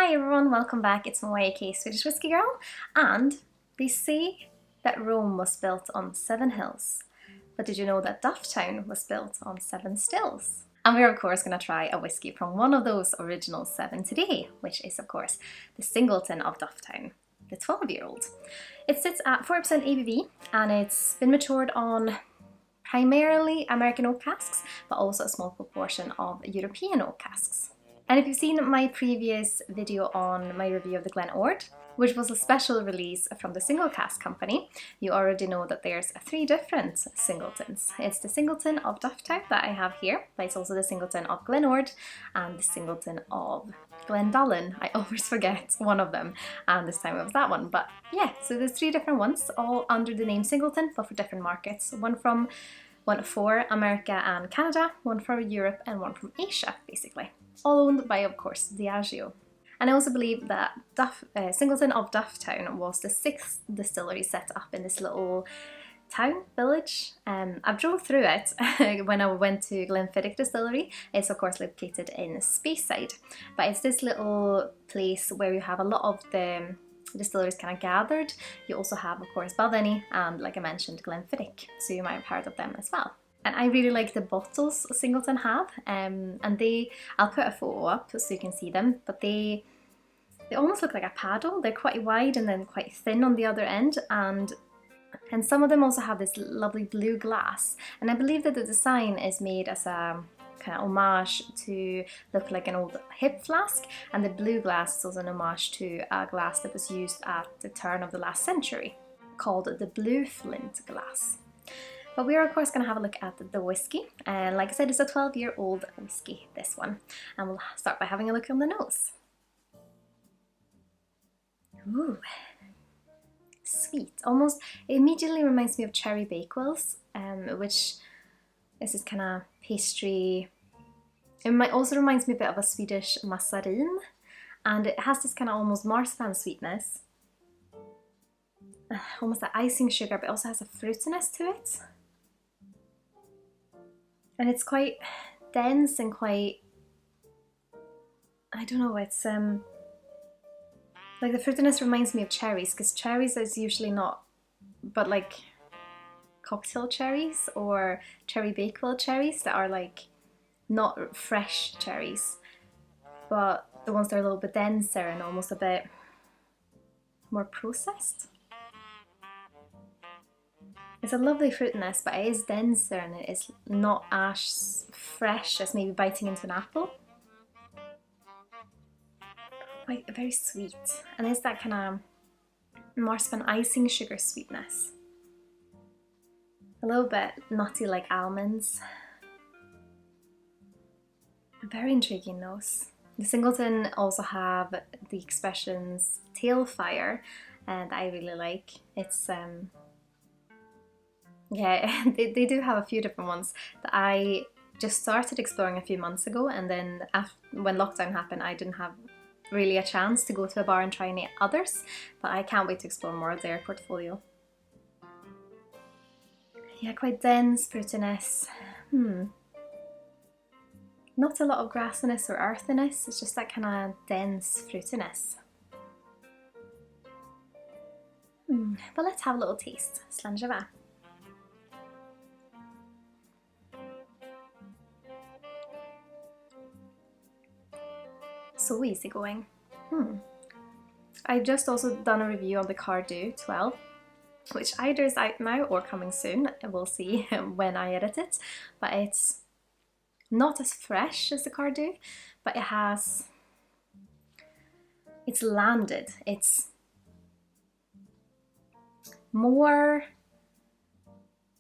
Hi everyone, welcome back. It's my YK Swedish Whiskey Girl, and they say that Rome was built on 7 hills. But did you know that Dufftown was built on 7 stills? And we're of course going to try a whiskey from one of those original 7 today, which is of course the Singleton of Dufftown, the 12-year-old. It sits at 4% ABV and it's been matured on primarily American oak casks, but also a small proportion of European oak casks. And if you've seen my previous video on my review of the Glen Ord, which was a special release from the Single Cask Company, you already know that there's 3 different Singletons. It's the Singleton of Dufftown that I have here, but it's also the Singleton of Glen Ord and the Singleton of Glendullan. I always forget one of them, and this time it was that one. But yeah, so there's 3 different ones, all under the name Singleton, but for different markets. One for America and Canada, one for Europe, and one from Asia, basically. All owned by, of course, Diageo. And I also believe that Singleton of Dufftown was the 6th distillery set up in this little town, village. I drove through it when I went to Glenfiddich Distillery. It's of course located in Speyside, but it's this little place where you have a lot of the distilleries kind of gathered. You also have, of course, Balvenie and, like I mentioned, Glenfiddich, so you might have heard of them as well. And I really like the bottles Singleton have, and I'll put a photo up so you can see them, but they almost look like a paddle. They're quite wide and then quite thin on the other end, and some of them also have this lovely blue glass. And I believe that the design is made as a kind of homage to look like an old hip flask, and the blue glass is also an homage to a glass that was used at the turn of the last century, called the blue flint glass. But we are of course going to have a look at the whiskey, and like I said, it's a 12-year-old whiskey, this one. And we'll start by having a look on the nose. Ooh, sweet. Almost, it immediately reminds me of cherry bakewells, which is this kind of pastry. It also reminds me a bit of a Swedish massarin, and it has this kind of almost marzipan sweetness. Almost an icing sugar, but it also has a fruitiness to it. And it's quite dense and quite, I don't know, it's like the fruitiness reminds me of cherries, because cherries is usually not, but like cocktail cherries or cherry bakewell cherries that are like not fresh cherries, but the ones that are a little bit denser and almost a bit more processed. It's a lovely fruitiness, but it is denser and it is not as fresh as maybe biting into an apple. Quite very sweet, and it's that kind of marzipan icing sugar sweetness. A little bit nutty like almonds. A very intriguing nose. The Singleton also have the expressions tail fire, and I really like. It's yeah, they do have a few different ones that I just started exploring a few months ago, and then when lockdown happened I didn't have really a chance to go to a bar and try any others, but I can't wait to explore more of their portfolio. Yeah, quite dense fruitiness. Not a lot of grassiness or earthiness, it's just that kind of dense fruitiness. But let's have a little taste. Slanjava. So easygoing. I've just also done a review on the Cardew 12, which either is out now or coming soon. We'll see when I edit it. But it's not as fresh as the Cardew, but it's landed. It's more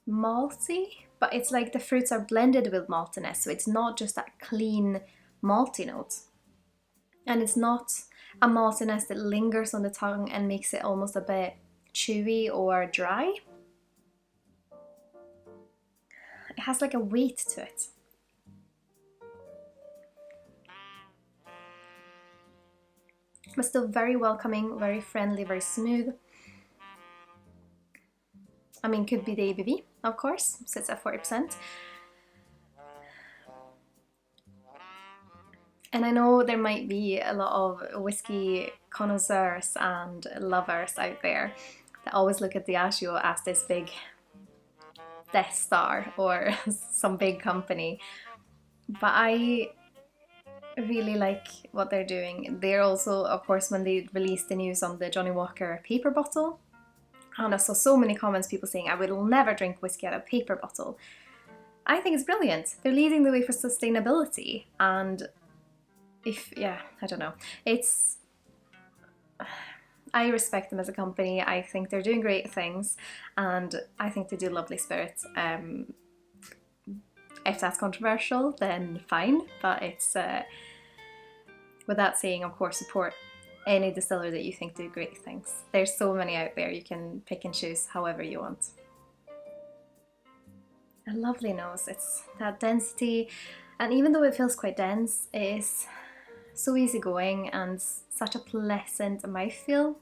malty, but it's like the fruits are blended with maltiness, so it's not just that clean malty note. And it's not a maltiness that lingers on the tongue and makes it almost a bit chewy or dry. It has like a weight to it. But still very welcoming, very friendly, very smooth. I mean, could be the ABV, of course, sits at 40%. And I know there might be a lot of whiskey connoisseurs and lovers out there that always look at Diageo as this big Death Star or some big company. But I really like what they're doing. They're also, of course, when they released the news on the Johnnie Walker paper bottle, and I saw so many comments, people saying, I will never drink whiskey out of a paper bottle. I think it's brilliant. They're leading the way for sustainability, and I don't know. I respect them as a company. I think they're doing great things, and I think they do lovely spirits. If that's controversial, then fine, but it's, with that saying, of course, support any distiller that you think do great things. There's so many out there, you can pick and choose however you want. A lovely nose, it's that density, and even though it feels quite dense, it is so easygoing and such a pleasant mouthfeel.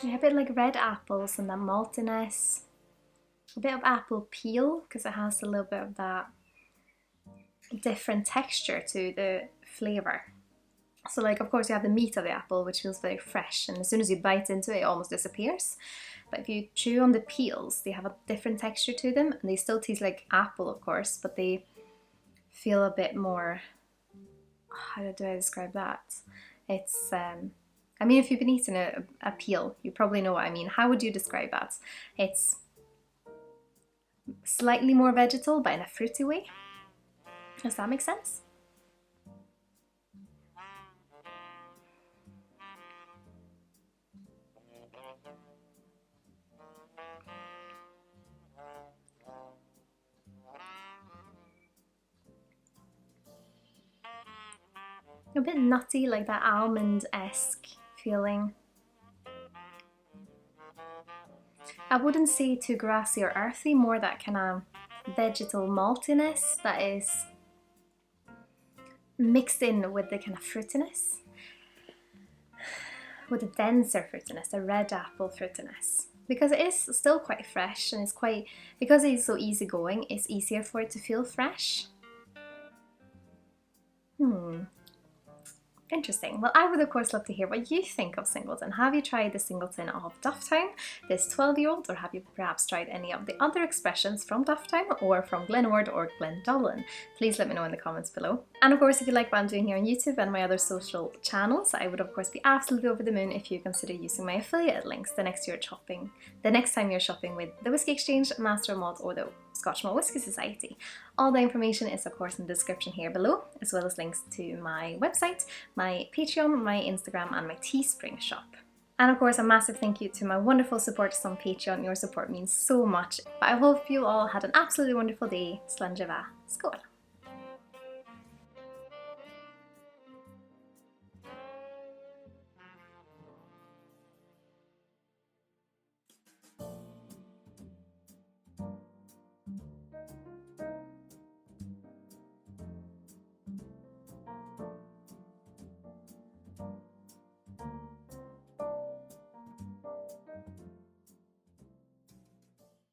Yeah, a bit like red apples and that maltiness. A bit of apple peel, because it has a little bit of that different texture to the flavour. So like, of course, you have the meat of the apple, which feels very fresh, and as soon as you bite into it, it almost disappears. But if you chew on the peels, they have a different texture to them, and they still taste like apple, of course, but they feel a bit more, how do I describe that? It's, I mean, if you've been eating a peel, you probably know what I mean. How would you describe that? It's slightly more vegetal, but in a fruity way. Does that make sense? A bit nutty, like that almond-esque feeling. I wouldn't say too grassy or earthy, more that kind of vegetal maltiness that is mixed in with the kind of fruitiness, with a denser fruitiness, a red apple fruitiness. Because it is still quite fresh, and it's quite, because it's so easygoing, it's easier for it to feel fresh. Interesting. Well, I would of course love to hear what you think of Singleton. Have you tried the Singleton of Dufftown, this 12-year-old, or have you perhaps tried any of the other expressions from Dufftown or from Glenord or Glendullan? Please let me know in the comments below. And of course, if you like what I'm doing here on YouTube and my other social channels, I would of course be absolutely over the moon if you consider using my affiliate links the next time you're shopping with the Whiskey Exchange, Master of Malt, or the Scotch Malt Whisky Society. All the information is of course in the description here below, as well as links to my website, my Patreon, my Instagram, and my Teespring shop. And of course, a massive thank you to my wonderful supporters on Patreon. Your support means so much. But I hope you all had an absolutely wonderful day. Slán Skål!